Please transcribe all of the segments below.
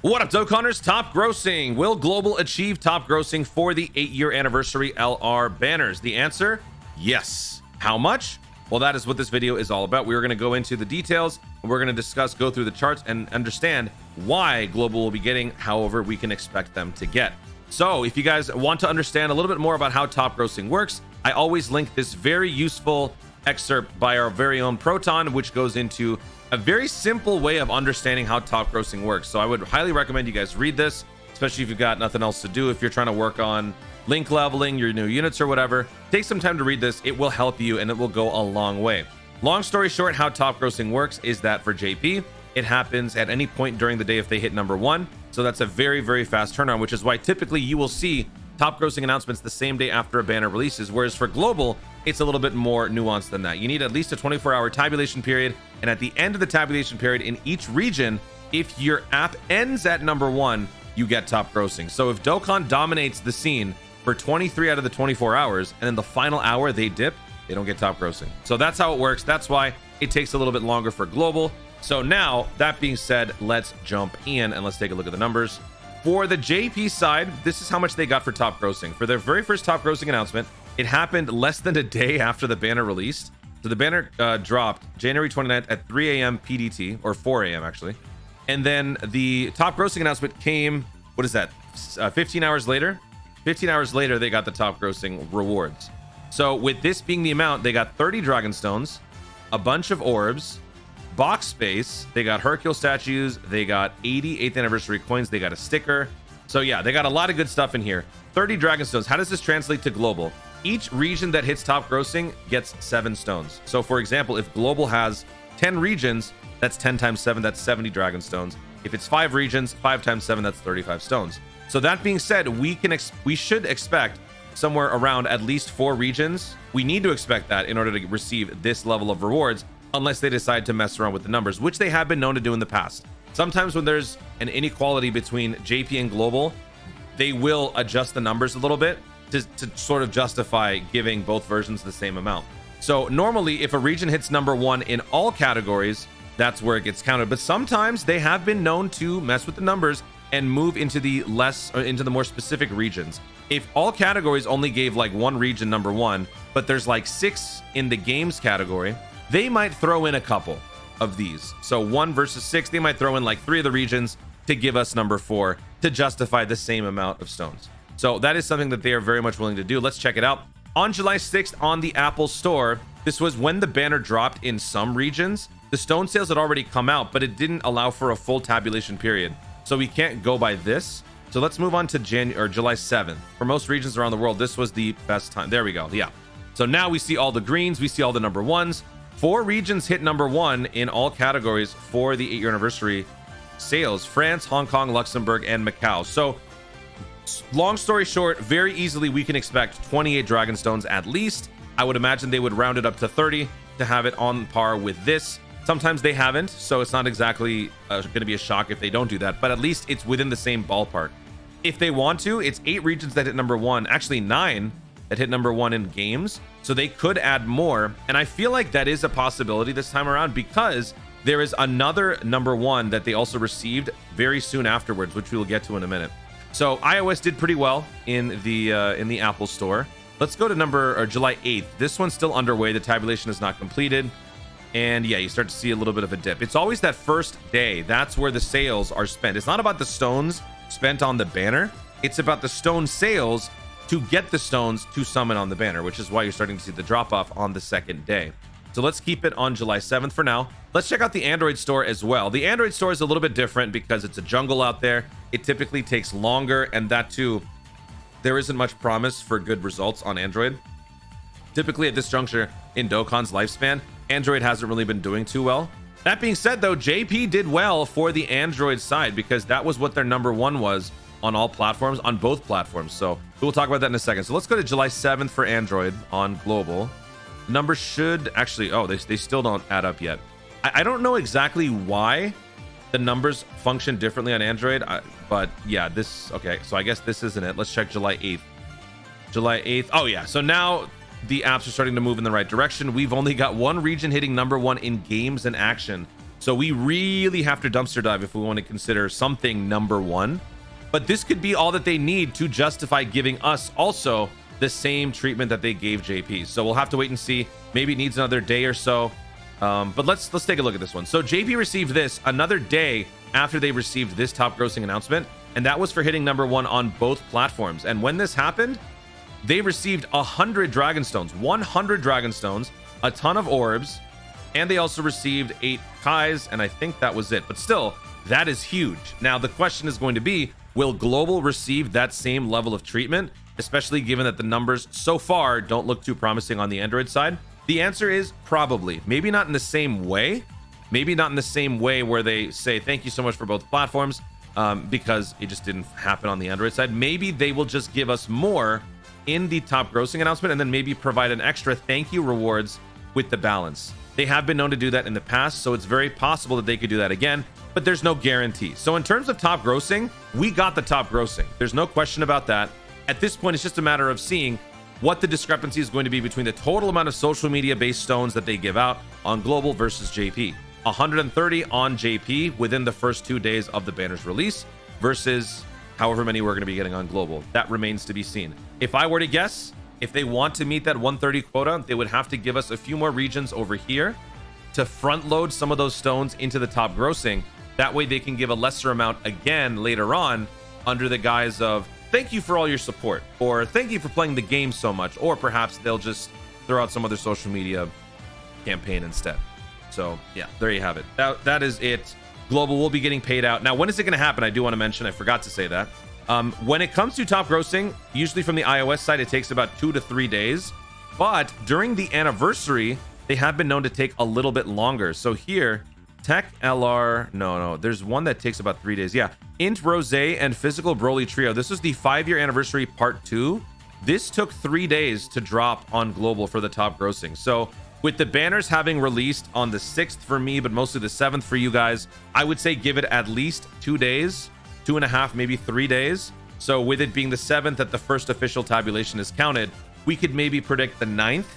What up, Dokkaners? Top grossing. Will Global achieve top grossing for the 8-year anniversary LR banners? The answer, yes. How much? Well, that is what this video is all about. We're going to go into the details, and we're going to discuss, go through the charts, and understand why Global will be getting however we can expect them to get. So if you guys want to understand a little bit more about how top grossing works, I always link this very useful excerpt by our very own Proton, which goes into a very simple way of understanding how top grossing works. So I would highly recommend you guys read this, especially if you've got nothing else to do. If you're trying to work on link leveling, your new units or whatever, take some time to read this. It will help you and it will go a long way. Long story short, how top grossing works is that for JP, it happens at any point during the day if they hit number 1. So that's a very, very fast turnaround, which is why typically you will see top grossing announcements the same day after a banner releases. Whereas for Global, it's a little bit more nuanced than that. You need at least a 24-hour tabulation period. And at the end of the tabulation period in each region, if your app ends at number 1, you get top grossing. So if Dokkan dominates the scene for 23 out of the 24 hours, and in the final hour they dip, they don't get top grossing. So that's how it works. That's why it takes a little bit longer for Global. So now, that being said, let's jump in and let's take a look at the numbers. For the JP side, this is how much they got for top grossing. For their very first top grossing announcement, it happened less than a day after the banner released. So the banner dropped January 29th at 3 a.m. PDT, or 4 a.m. actually. And then the top grossing announcement came, what is that, 15 hours later? 15 hours later, they got the top grossing rewards. So with this being the amount, they got 30 Dragon Stones, a bunch of orbs, box space, they got Hercule statues, they got 80 8th anniversary coins, they got a sticker. So yeah, they got a lot of good stuff in here. 30 Dragon Stones. How does this translate to Global? Each region that hits top grossing gets 7 stones. So for example, if Global has 10 regions, that's 10 times 7, that's 70 Dragon Stones. If it's 5 regions, 5 times 7, that's 35 stones. So that being said, we should expect somewhere around at least 4 regions. We need to expect that in order to receive this level of rewards, unless they decide to mess around with the numbers, which they have been known to do in the past. Sometimes when there's an inequality between JP and Global, they will adjust the numbers a little bit to sort of justify giving both versions the same amount. So normally, if a region hits number 1 in all categories, that's where it gets counted. But sometimes they have been known to mess with the numbers and move into the more specific regions. If all categories only gave like 1 region number 1, but there's like 6 in the games category, they might throw in a couple of these. So 1 versus 6, they might throw in like 3 of the regions to give us number 4 to justify the same amount of stones. So that is something that they are very much willing to do. Let's check it out. On July 6th on the Apple Store, this was when the banner dropped in some regions. The stone sales had already come out, but it didn't allow for a full tabulation period. So we can't go by this. So let's move on to July 7th. For most regions around the world, this was the best time. There we go. Yeah. So now we see all the greens. We see all the number 1s. 4 regions hit number 1 in all categories for the 8-year anniversary sales: France, Hong Kong, Luxembourg, and Macau. So long story short, very easily we can expect 28 Dragon Stones at least. I would imagine they would round it up to 30 to have it on par with this. Sometimes they haven't, so it's not exactly going to be a shock if they don't do that, but at least it's within the same ballpark. If they want to, it's 8 regions that hit number 1, actually 9 that hit number 1 in games, so they could add more. And I feel like that is a possibility this time around, because there is another number 1 that they also received very soon afterwards, which we will get to in a minute. So iOS did pretty well in the Apple Store. Let's go to July 8th. This one's still underway. The tabulation is not completed. And yeah, you start to see a little bit of a dip. It's always that first day. That's where the sales are spent. It's not about the stones spent on the banner. It's about the stone sales to get the stones to summon on the banner, which is why you're starting to see the drop off on the second day. So let's keep it on July 7th for now. Let's check out the Android store as well. The Android store is a little bit different because it's a jungle out there. It typically takes longer, and that too, there isn't much promise for good results on Android. Typically at this juncture in Dokkan's lifespan, Android hasn't really been doing too well. That being said though, JP did well for the Android side because that was what their number 1 was on all platforms, on both platforms. So we'll talk about that in a second. So let's go to July 7th for Android on Global. Numbers should actually, oh, they still don't add up yet. I don't know exactly why the numbers function differently on Android, but yeah, okay, so I guess this isn't it. Let's check July 8th. July 8th. Oh yeah, so now the apps are starting to move in the right direction. We've only got 1 region hitting number 1 in games and action So we really have to dumpster dive if we want to consider something number one. But this could be all that they need to justify giving us also the same treatment that they gave JP. So we'll have to wait and see. Maybe it needs another day or so. But let's take a look at this one. So JP received this another day after they received this top grossing announcement, and that was for hitting number one on both platforms. And when this happened, they received 100 dragon stones, 100 dragon stones, a ton of orbs, and they also received 8 Kais, and I think that was it. But still, that is huge. Now the question is going to be, will global receive that same level of treatment, especially given that the numbers so far don't look too promising on the Android side? The answer is probably. Maybe not in the same way. Maybe not in the same way where they say thank you so much for both platforms, because it just didn't happen on the Android side. Maybe they will just give us more in the top grossing announcement and then maybe provide an extra thank you rewards with the balance. They have been known to do that in the past, so it's very possible that they could do that again, but there's no guarantee. So in terms of top grossing, we got the top grossing. There's no question about that. At this point, it's just a matter of seeing what the discrepancy is going to be between the total amount of social media based stones that they give out on global versus JP. 130 on JP within the first 2 days of the banner's release versus however many we're going to be getting on global. That remains to be seen. If I were to guess, if they want to meet that 130 quota, they would have to give us a few more regions over here to front load some of those stones into the top grossing. That way they can give a lesser amount again later on under the guise of thank you for all your support, or thank you for playing the game so much, or perhaps they'll just throw out some other social media campaign instead. So yeah, there you have it. That is it. Global will be getting paid out. Now, when is it going to happen? I do want to mention, I forgot to say that. When it comes to top grossing, usually from the iOS side, it takes about 2 to 3 days. But during the anniversary, they have been known to take a little bit longer. So here, Tech LR, no, there's one that takes about 3 days. Yeah, Int Rose and Physical Broly Trio. This was the 5-year anniversary part 2. This took 3 days to drop on global for the top grossing. So with the banners having released on the 6th for me, but mostly the 7th for you guys, I would say give it at least 2 days, 2.5, maybe 3 days. So with it being the 7th that the first official tabulation is counted, we could maybe predict the 9th.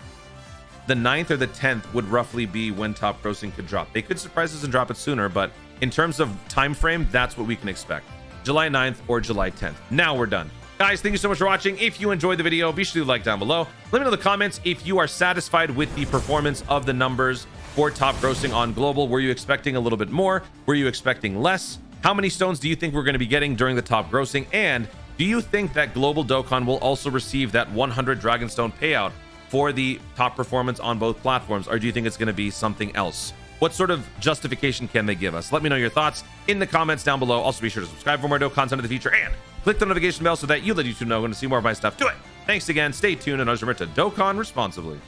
The 9th or the 10th would roughly be when top grossing could drop. They could surprise us and drop it sooner, but in terms of time frame, that's what we can expect. July 9th or July 10th. Now we're done. Guys, thank you so much for watching. If you enjoyed the video, be sure to like down below. Let me know in the comments if you are satisfied with the performance of the numbers for top grossing on global. Were you expecting a little bit more? Were you expecting less? How many stones do you think we're going to be getting during the top grossing? And do you think that global Dokkan will also receive that 100 Dragonstone payout for the top performance on both platforms? Or do you think it's going to be something else? What sort of justification can they give us? Let me know your thoughts in the comments down below. Also, be sure to subscribe for more Dokkan content in the future and click the notification bell so that you let YouTube know when to see more of my stuff. Do it. Thanks again. Stay tuned and remember to Dokkan responsibly.